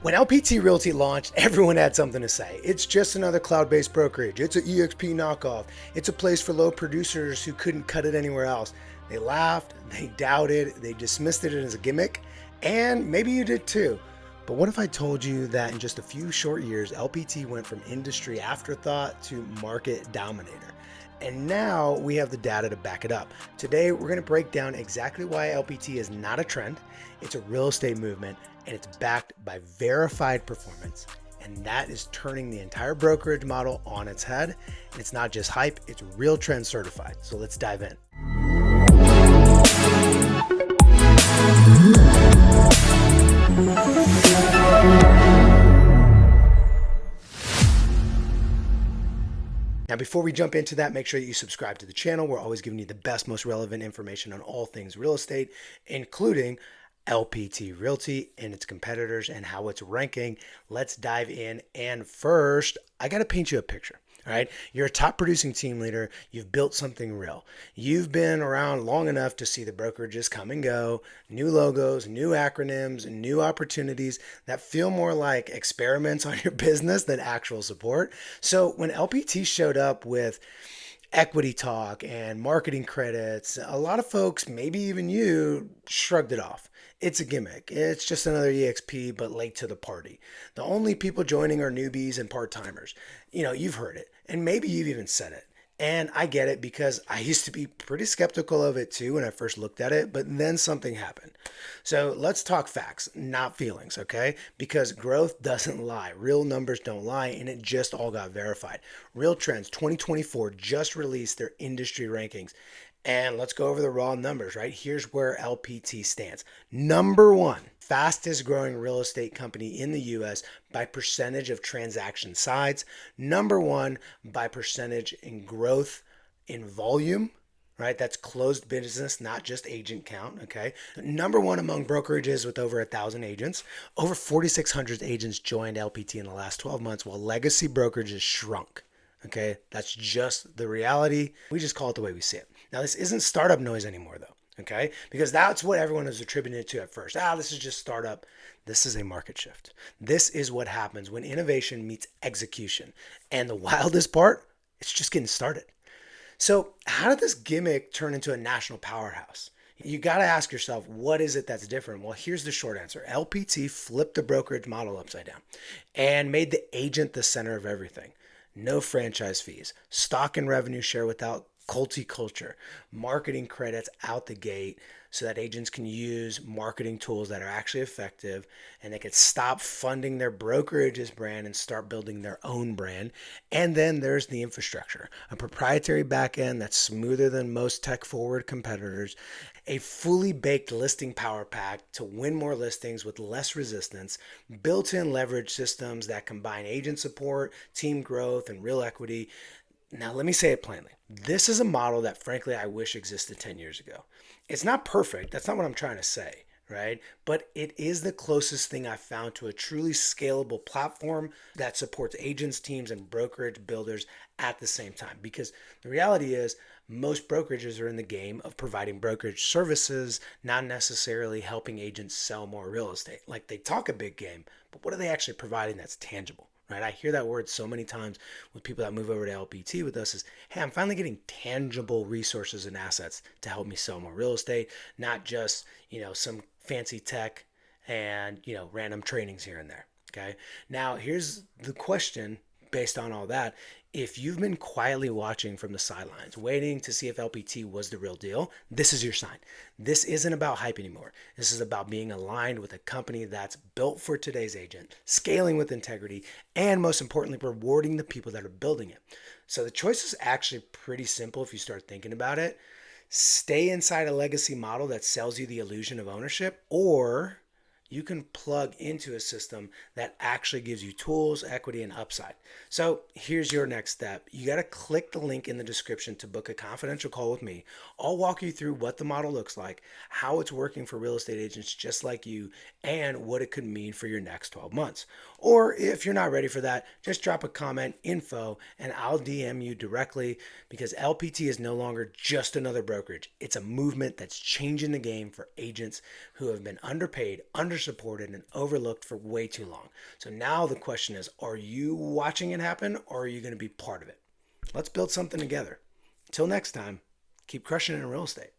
When LPT Realty launched, everyone had something to say. It's just another cloud-based brokerage. It's an EXP knockoff. It's a place for low producers who couldn't cut it anywhere else. They laughed, they doubted, they dismissed it as a gimmick, and maybe you did too. But what if I told you that in just a few short years, LPT went from industry afterthought to market dominator? And now we have the data to back it up. Today, we're going to break down exactly why LPT is not a trend, it's a real estate movement, and it's backed by verified performance. And that is turning the entire brokerage model on its head. And it's not just hype, it's RealTrends certified. So let's dive in. Now, before we jump into that, make sure that you subscribe to the channel. We're always giving you the best, most relevant information on all things real estate, including LPT Realty and its competitors and how it's ranking. Let's dive in. And first, I got to paint you a picture. All right. You're a top producing team leader. You've built something real. You've been around long enough to see the brokerages come and go, new logos, new acronyms, new opportunities that feel more like experiments on your business than actual support. So when LPT showed up with equity talk and marketing credits, a lot of folks, maybe even you, shrugged it off. It's a gimmick. It's just another EXP, but late to the party. The only people joining are newbies and part-timers. You know, you've heard it, and maybe you've even said it. And I get it because I used to be pretty skeptical of it too when I first looked at it, but then something happened. So let's talk facts, not feelings, okay? Because growth doesn't lie. Real numbers don't lie, and it just all got verified. RealTrends 2024 just released their industry rankings. And let's go over the raw numbers, right? Here's where LPT stands. Number one, fastest growing real estate company in the US by percentage of transaction sides. Number one by percentage in growth in volume, right? That's closed business, not just agent count, okay? Number one among brokerages with over 1,000 agents. Over 4,600 agents joined LPT in the last 12 months while legacy brokerages shrunk. Okay, that's just the reality. We just call it the way we see it. Now, this isn't startup noise anymore, though, okay? Because that's what everyone was attributing it to at first. This is just startup. This is a market shift. This is what happens when innovation meets execution. And the wildest part, it's just getting started. So, how did this gimmick turn into a national powerhouse? You got to ask yourself, what is it that's different? Well, here's the short answer. LPT flipped the brokerage model upside down and made the agent the center of everything. No franchise fees, stock and revenue share without culty culture, marketing credits out the gate so that agents can use marketing tools that are actually effective and they can stop funding their brokerage's brand and start building their own brand. And then there's the infrastructure, a proprietary backend that's smoother than most tech forward competitors, a fully baked listing power pack to win more listings with less resistance, built-in leverage systems that combine agent support, team growth, and real equity. Now, let me say it plainly. This is a model that, frankly, I wish existed 10 years ago. It's not perfect. That's not what I'm trying to say, right? But it is the closest thing I've found to a truly scalable platform that supports agents, teams, and brokerage builders at the same time. Because the reality is, most brokerages are in the game of providing brokerage services, not necessarily helping agents sell more real estate. Like, they talk a big game, but what are they actually providing that's tangible? Right? I hear that word so many times with people that move over to LPT with us is, hey, I'm finally getting tangible resources and assets to help me sell more real estate, not just, some fancy tech and, random trainings here and there. Okay. Now, here's the question based on all that. If you've been quietly watching from the sidelines, waiting to see if LPT was the real deal, this is your sign. This isn't about hype anymore. This is about being aligned with a company that's built for today's agent, scaling with integrity, and most importantly, rewarding the people that are building it. So the choice is actually pretty simple if you start thinking about it. Stay inside a legacy model that sells you the illusion of ownership, or you can plug into a system that actually gives you tools, equity, and upside. So here's your next step. You got to click the link in the description to book a confidential call with me. I'll walk you through what the model looks like, how it's working for real estate agents just like you, and what it could mean for your next 12 months. Or if you're not ready for that, just drop a comment, info, and I'll DM you directly, because LPT is no longer just another brokerage. It's a movement that's changing the game for agents who have been underpaid, under-supported and overlooked for way too long. So now the question is, are you watching it happen or are you going to be part of it? Let's build something together. Until next time, keep crushing it in real estate.